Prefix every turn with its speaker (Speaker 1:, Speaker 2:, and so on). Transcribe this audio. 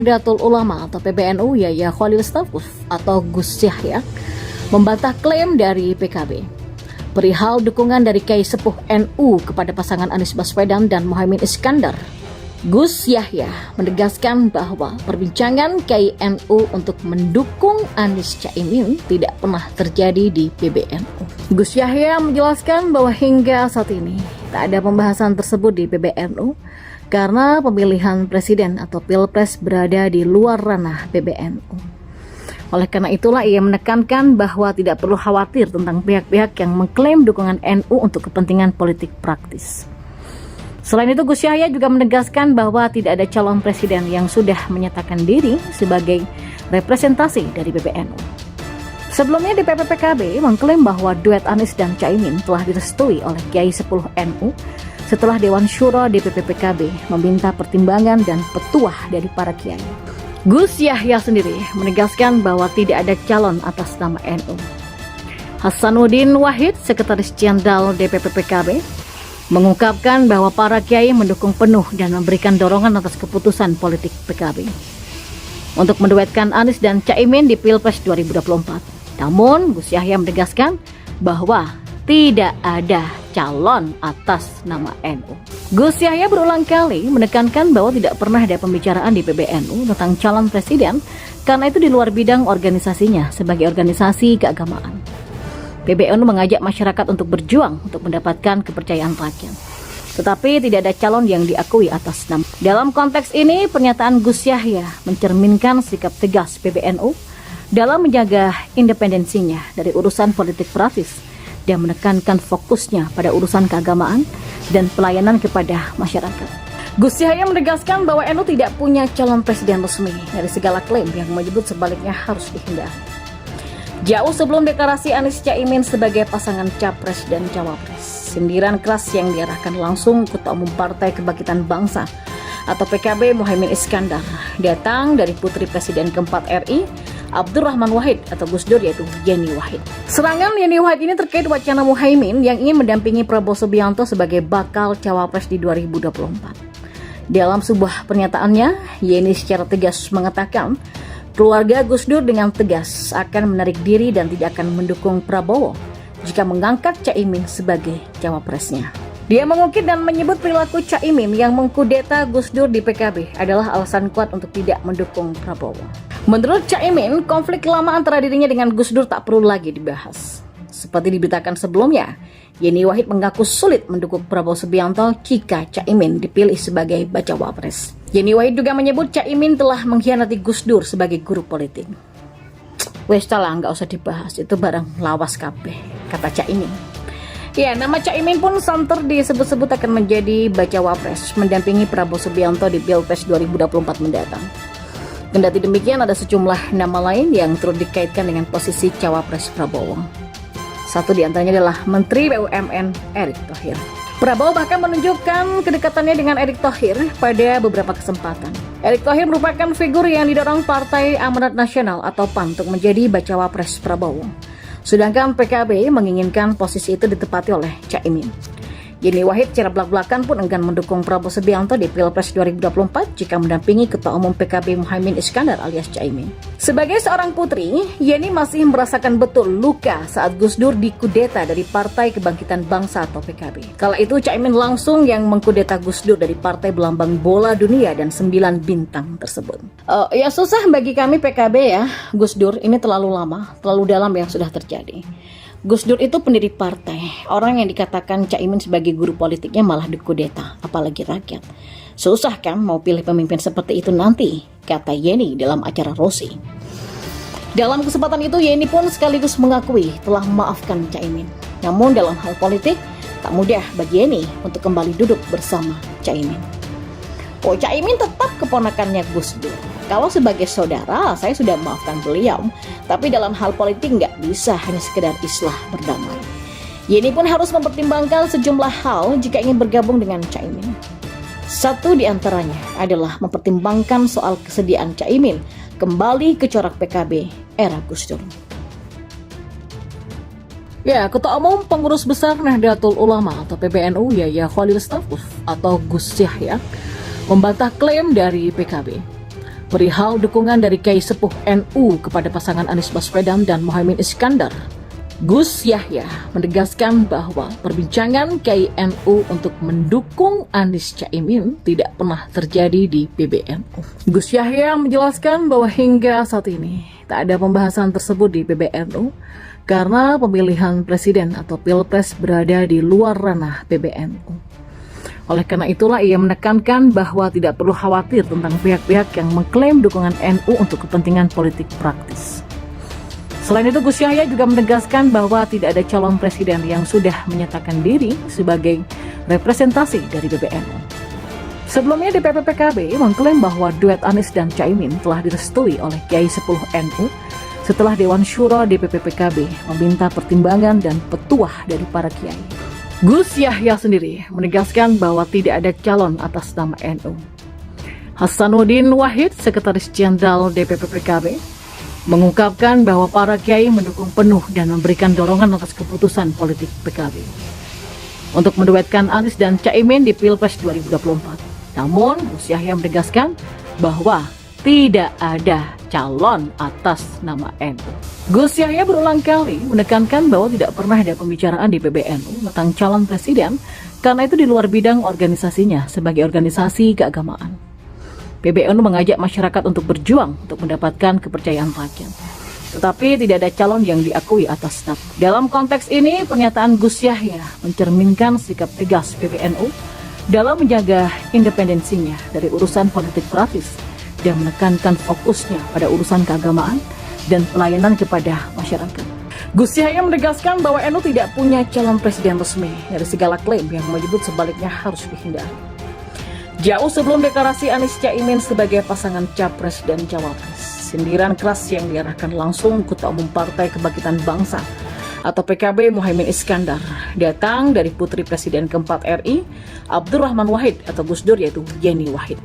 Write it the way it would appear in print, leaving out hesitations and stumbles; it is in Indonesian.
Speaker 1: Nahdlatul Ulama atau PBNU Yahya Khalil Stakuf atau Gus Yahya membantah klaim dari PKB perihal dukungan dari Kiai Sepuh NU kepada pasangan Anies Baswedan dan Muhaimin Iskandar. Gus Yahya menegaskan bahwa perbincangan Kiai NU untuk mendukung Anies Caimin tidak pernah terjadi di PBNU. Gus Yahya menjelaskan bahwa hingga saat ini tak ada pembahasan tersebut di PBNU karena pemilihan presiden atau pilpres berada di luar ranah PBNU. Oleh karena itulah ia menekankan bahwa tidak perlu khawatir tentang pihak-pihak yang mengklaim dukungan NU untuk kepentingan politik praktis. Selain itu, Gus Yahya juga menegaskan bahwa tidak ada calon presiden yang sudah menyatakan diri sebagai representasi dari PBNU. Sebelumnya DPP PKB mengklaim bahwa duet Anies dan Caimin telah direstui oleh Kiai Sepuh NU setelah Dewan Syuro DPP PKB meminta pertimbangan dan petuah dari para kiai. Gus Yahya sendiri menegaskan bahwa tidak ada calon atas nama NU. Hasanuddin Wahid, Sekretaris Jenderal DPP PKB, mengungkapkan bahwa para kiai mendukung penuh dan memberikan dorongan atas keputusan politik PKB untuk menduetkan Anies dan Caimin di Pilpres 2024. Namun, Gus Yahya menegaskan bahwa tidak ada calon atas nama NU. Gus Yahya berulang kali menekankan bahwa tidak pernah ada pembicaraan di PBNU tentang calon presiden karena itu di luar bidang organisasinya sebagai organisasi keagamaan. PBNU mengajak masyarakat untuk berjuang untuk mendapatkan kepercayaan rakyat. Tetapi tidak ada calon yang diakui atas nama. Dalam konteks ini, pernyataan Gus Yahya mencerminkan sikap tegas PBNU dalam menjaga independensinya dari urusan politik praktis dan menekankan fokusnya pada urusan keagamaan dan pelayanan kepada masyarakat. Gus Yahya menegaskan bahwa NU tidak punya calon presiden resmi dari segala klaim yang menyebut sebaliknya harus dihindari. Jauh sebelum deklarasi Anies Caimin sebagai pasangan capres dan cawapres, sindiran keras yang diarahkan langsung Ketua Umum Partai Kebangkitan Bangsa atau PKB Muhaimin Iskandar datang dari putri Presiden keempat RI Abdurrahman Wahid atau Gus Dur, yaitu Yeni Wahid. Serangan Yeni Wahid ini terkait wacana Muhaimin yang ingin mendampingi Prabowo Subianto sebagai bakal cawapres di 2024. Dalam sebuah pernyataannya, Yeni secara tegas mengatakan keluarga Gus Dur dengan tegas akan menarik diri dan tidak akan mendukung Prabowo jika mengangkat Caimin sebagai cawapresnya. Dia mengungkit dan menyebut perilaku Caimin yang mengkudeta Gus Dur di PKB adalah alasan kuat untuk tidak mendukung Prabowo. Menurut Caimin, konflik lama antara dirinya dengan Gus Dur tak perlu lagi dibahas. Seperti diberitakan sebelumnya, Yeni Wahid mengaku sulit mendukung Prabowo Subianto jika Caimin dipilih sebagai bacawa pres. Yeni Wahid juga menyebut Caimin telah mengkhianati Gus Dur sebagai guru politik. Wes lah, nggak usah dibahas, itu barang lawas kabeh, kata Caimin. Ya, nama Caimin pun santer disebut-sebut akan menjadi bacawa pres mendampingi Prabowo Subianto di Pilpres 2024 mendatang. Kendati demikian, ada sejumlah nama lain yang turut dikaitkan dengan posisi cawapres Prabowo. Satu di antaranya adalah Menteri BUMN Erick Thohir. Prabowo bahkan menunjukkan kedekatannya dengan Erick Thohir pada beberapa kesempatan. Erick Thohir merupakan figur yang didorong Partai Amanat Nasional atau PAN untuk menjadi bacawa pres Prabowo. Sedangkan PKB menginginkan posisi itu ditepati oleh Caimin. Yeni Wahid secara belak-belakan pun enggan mendukung Prabowo Subianto di Pilpres 2024 jika mendampingi Ketua Umum PKB Muhaimin Iskandar alias Caimin. Sebagai seorang putri, Yeni masih merasakan betul luka saat Gus Dur dikudeta dari Partai Kebangkitan Bangsa atau PKB. Kala itu Caimin langsung yang mengkudeta Gus Dur dari Partai Belambang Bola Dunia dan 9 bintang tersebut. Ya susah bagi kami PKB ya, Gus Dur ini terlalu lama, terlalu dalam yang sudah terjadi. Gus Dur itu pendiri partai. Orang yang dikatakan Caimin sebagai guru politiknya malah dikudeta, apalagi rakyat. Susah kan mau pilih pemimpin seperti itu nanti, kata Yeni dalam acara Rosi. Dalam kesempatan itu Yeni pun sekaligus mengakui telah memaafkan Caimin. Namun dalam hal politik, tak mudah bagi Yeni untuk kembali duduk bersama Caimin. Oh, Caimin tetap keponakannya Gus Dur. Kalau sebagai saudara, saya sudah memaafkan beliau. Tapi dalam hal politik nggak bisa hanya sekedar islah berdamai. Yeni pun harus mempertimbangkan sejumlah hal jika ingin bergabung dengan Caimin. Satu di antaranya adalah mempertimbangkan soal kesediaan Caimin kembali ke corak PKB era Gus Dur. Ya, Ketua Umum Pengurus Besar Nahdlatul Ulama atau PBNU Yahya Khalil Stakuf atau Gus Yahya membantah klaim dari PKB perihal dukungan dari Kiai Sepuh NU kepada pasangan Anies Baswedan dan Muhaimin Iskandar. Gus Yahya menegaskan bahwa perbincangan Kiai NU untuk mendukung Anies Caimin tidak pernah terjadi di PBNU. Gus Yahya menjelaskan bahwa hingga saat ini tak ada pembahasan tersebut di PBNU karena pemilihan presiden atau pilpres berada di luar ranah PBNU. Oleh karena itulah ia menekankan bahwa tidak perlu khawatir tentang pihak-pihak yang mengklaim dukungan NU untuk kepentingan politik praktis. Selain itu, Gus Yahya juga menegaskan bahwa tidak ada calon presiden yang sudah menyatakan diri sebagai representasi dari PBNU. Sebelumnya DPP PKB mengklaim bahwa duet Anies dan Caimin telah direstui oleh Kiai Sepuh NU setelah Dewan Syuro DPP PKB meminta pertimbangan dan petuah dari para kiai. Gus Yahya sendiri menegaskan bahwa tidak ada calon atas nama NU. Hasanuddin Wahid, Sekretaris Jenderal DPP PKB, mengungkapkan bahwa para kiai mendukung penuh dan memberikan dorongan atas keputusan politik PKB untuk menduetkan Anies dan Caimin di Pilpres 2024. Namun, Gus Yahya menegaskan bahwa tidak ada calon atas nama NU. Gus Yahya berulang kali menekankan bahwa tidak pernah ada pembicaraan di PBNU tentang calon presiden karena itu di luar bidang organisasinya sebagai organisasi keagamaan. PBNU mengajak masyarakat untuk berjuang untuk mendapatkan kepercayaan rakyat. Tetapi tidak ada calon yang diakui atas nama. Dalam konteks ini, pernyataan Gus Yahya mencerminkan sikap tegas PBNU dalam menjaga independensinya dari urusan politik praktis dan menekankan fokusnya pada urusan keagamaan dan pelayanan kepada masyarakat. Gus Yahya menegaskan bahwa NU tidak punya calon presiden resmi dari segala klaim yang menyebut sebaliknya harus dihindari. Jauh sebelum deklarasi Anies Caimin sebagai pasangan Capres dan Cawapres, sindiran keras yang diarahkan langsung Ketua Umum Partai Kebangkitan Bangsa atau PKB Muhaimin Iskandar datang dari putri Presiden keempat RI, Abdurrahman Wahid atau Gus Dur, yaitu Yeni Wahid.